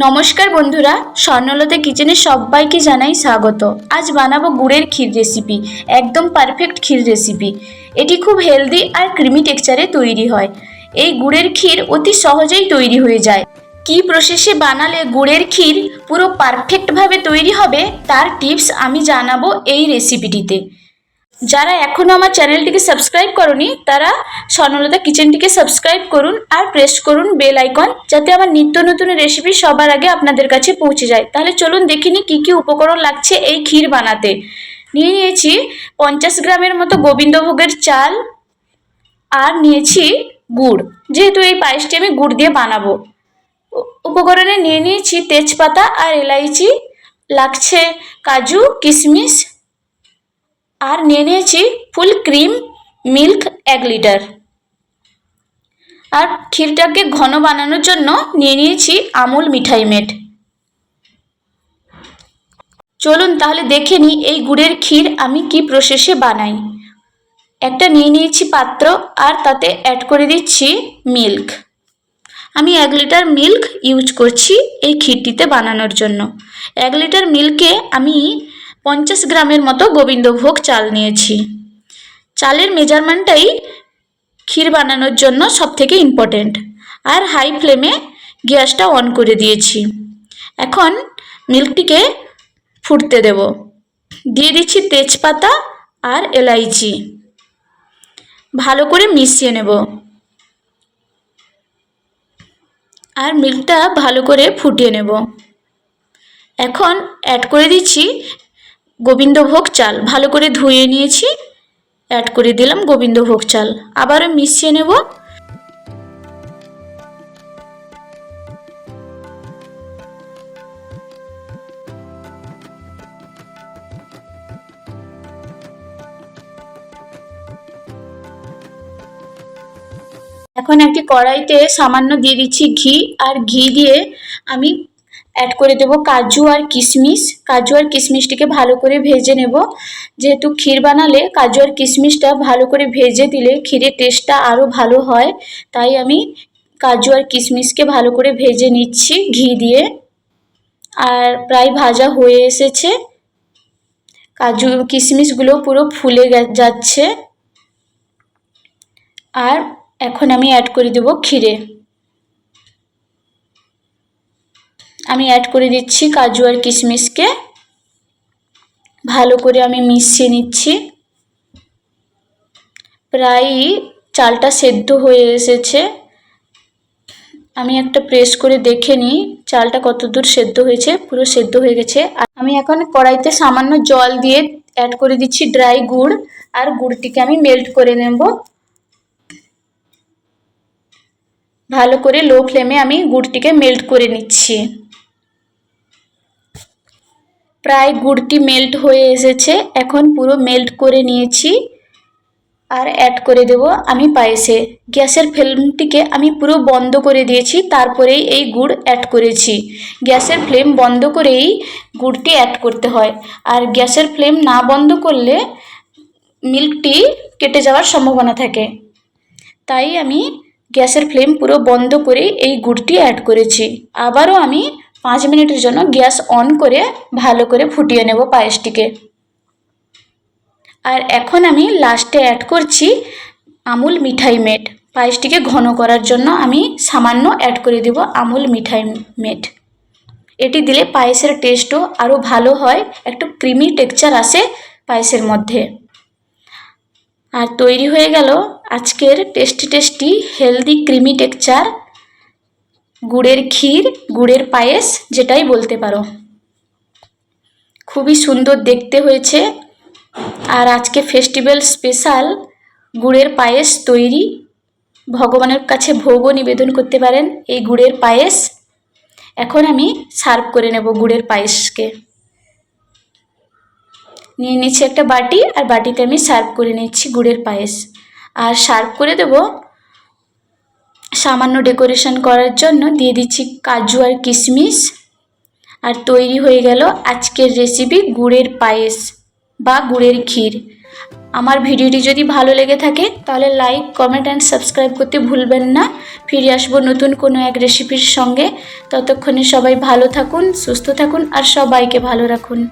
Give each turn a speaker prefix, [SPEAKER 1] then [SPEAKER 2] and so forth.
[SPEAKER 1] নমস্কার বন্ধুরা, স্বর্ণলতা কিচেনে সবাইকে জানাই স্বাগত। আজ বানাবো গুড়ের ক্ষীর রেসিপি। একদম পারফেক্ট ক্ষীর রেসিপি। এটি খুব হেলদি আর ক্রিমি টেক্সচারে তৈরি হয়। এই গুড়ের ক্ষীর অতি সহজেই তৈরি হয়ে যায়। কী প্রসেসে বানালে গুড়ের ক্ষীর পুরো পারফেক্টভাবে তৈরি হবে তার টিপস আমি জানাবো এই রেসিপিটিতে। যারা এখনও আমার চ্যানেলটিকে সাবস্ক্রাইব করনি তারা স্বর্ণলতা কিচেনটিকে সাবস্ক্রাইব করুন আর প্রেস করুন বেল আইকন, যাতে আমার নিত্য নতুন রেসিপি সবার আগে আপনাদের কাছে পৌঁছে যায়। তাহলে চলুন দেখিনি কী কী উপকরণ লাগছে এই ক্ষীর বানাতে। নিয়েছি 50 গ্রামের মতো গোবিন্দভোগের চাল, আর নিয়েছি গুড়, যেহেতু এই পায়েসটি আমি গুড় দিয়ে বানাবো। উপকরণে নিয়েছি তেজপাতা আর এলাইচি, লাগছে কাজু কিশমিশ, আর নিয়েছি ফুল ক্রিম মিল্ক 1 লিটার। আর ক্ষীরটাকে ঘন বানানোর জন্য নিয়েছি আমুল মিঠাই মেড। চলুন তাহলে দেখে নিই এই গুড়ের ক্ষীর আমি কি প্রসেসে বানাই। একটা নিয়েছি পাত্র, আর তাতে অ্যাড করে দিচ্ছি মিল্ক। আমি 1 লিটার মিল্ক ইউজ করছি এই ক্ষীরটিতে বানানোর জন্য। 1 লিটার মিল্কে আমি 50 গ্রামের মতো গোবিন্দভোগ চাল নিয়েছি। চালের মেজারমেন্টটাই ক্ষীর বানানোর জন্য সবথেকে ইম্পর্টেন্ট। আর হাই ফ্লেমে গ্যাসটা অন করে দিয়েছি। এখন মিল্কটিকে ফুটতে দেব। দিয়ে দিচ্ছি তেজপাতা আর এলাইচি, ভালো করে মিশিয়ে নেব। আর মিল্কটা ভালো করে ফুটিয়ে নেব। এখন অ্যাড করে দিচ্ছি গোবিন্দভোগ চাল, ভালো করে ধুয়ে নিয়েছি, অ্যাড করে দিলাম গোবিন্দভোগ চাল, আবারও মিশিয়ে নেব। এখন একটি কড়াইতে সামান্য দিয়ে দিচ্ছি ঘি, আর ঘি দিয়ে আমি অ্যাড করে দেব কাজু আর কিশমিশ। কাজু আর কিশমিশটিকে ভালো করে ভেজে নেব। যেহেতু ক্ষীর বানালে কাজু আর কিশমিশটা ভালো করে ভেজে দিলে ক্ষীরের টেস্টটা আরও ভালো হয়, তাই আমি কাজু আর কিশমিশকে ভালো করে ভেজে নিচ্ছি ঘি দিয়ে। আর প্রায় ভাজা হয়ে এসেছে, কাজু কিশমিশগুলো পুরো ফুলে যাচ্ছে। আর এখন আমি অ্যাড করে দেব ক্ষীরে। আমি অ্যাড করে দিচ্ছি কাজু আর কিশমিশকে, ভালো করে আমি মিশিয়ে নিচ্ছি। প্রায় চালটা সেদ্ধ হয়ে এসেছে। আমি একটা প্রেস করে দেখে নিই চালটা কতদূর সেদ্ধ হয়েছে। পুরো সেদ্ধ হয়ে গেছে। আমি এখন কড়াইতে সামান্য জল দিয়ে অ্যাড করে দিচ্ছি ড্রাই গুড়, আর গুড়টিকে আমি মেল্ট করে নেব। ভালো করে লো ফ্লেমে আমি গুড়টিকে মেল্ট করে নিচ্ছি। প্রায় গুড়টি মেল্ট হয়ে এসেছে, এখন পুরো মেল্ট করে নিয়েছি। আর অ্যাড করে দেব আমি পায়েসে। গ্যাসের ফ্লেমটিকে আমি পুরো বন্ধ করে দিয়েছি, তারপরেই এই গুড় অ্যাড করেছি। গ্যাসের ফ্লেম বন্ধ করেই গুড়টি অ্যাড করতে হয়, আর গ্যাসের ফ্লেম না বন্ধ করলে মিল্কটি কেটে যাওয়ার সম্ভাবনা থাকে। তাই আমি গ্যাসের ফ্লেম পুরো বন্ধ করে এই গুড়টি অ্যাড করেছি। আবারও আমি 5 মিনিটের জন্য গ্যাস অন করে ভালো করে ফুটিয়ে নেব পায়েসটিকে। আর এখন আমি লাস্টে অ্যাড করছি আমুল মিঠাই মেড। পায়েসটিকে ঘন করার জন্য আমি সামান্য অ্যাড করে দেব আমুল মিঠাই মেড। এটি দিলে পায়েসের টেস্টও আরও ভালো হয়, একটু ক্রিমি টেক্সচার আসে পায়েসের মধ্যে। আর তৈরি হয়ে গেল আজকের টেস্টি হেলদি ক্রিমি টেক্সচার গুড়ের ক্ষীর, গুড়ের পায়েস যেটাই বলতে পারো। খুবই সুন্দর দেখতে হয়েছে। আর আজকে ফেস্টিভ্যাল স্পেশাল গুড়ের পায়েস তৈরি। ভগবানের কাছে ভোগও নিবেদন করতে পারেন এই গুড়ের পায়েস। এখন আমি সার্ভ করে নেব গুড়ের পায়েসকে। নিয়ে নিচ্ছি একটা বাটি, আর বাটিতে আমি সার্ভ করে নিচ্ছি গুড়ের পায়েস। আর সার্ভ করে দেব সামান্য ডেকোরেশন করার জন্য দিয়ে দিচ্ছি কাজু আর কিশমিশ। আর তৈরি হয়ে গেল আজকের রেসিপি গুড়ের পায়েস বা গুড়ের ক্ষীর। আমার ভিডিওটি যদি ভালো লেগে থাকে তাহলে লাইক, কমেন্ট অ্যান্ড সাবস্ক্রাইব করতে ভুলবেন না। ফিরে আসবো নতুন কোনো এক রেসিপির সঙ্গে। ততক্ষণে সবাই ভালো থাকুন, সুস্থ থাকুন আর সবাইকে ভালো রাখুন।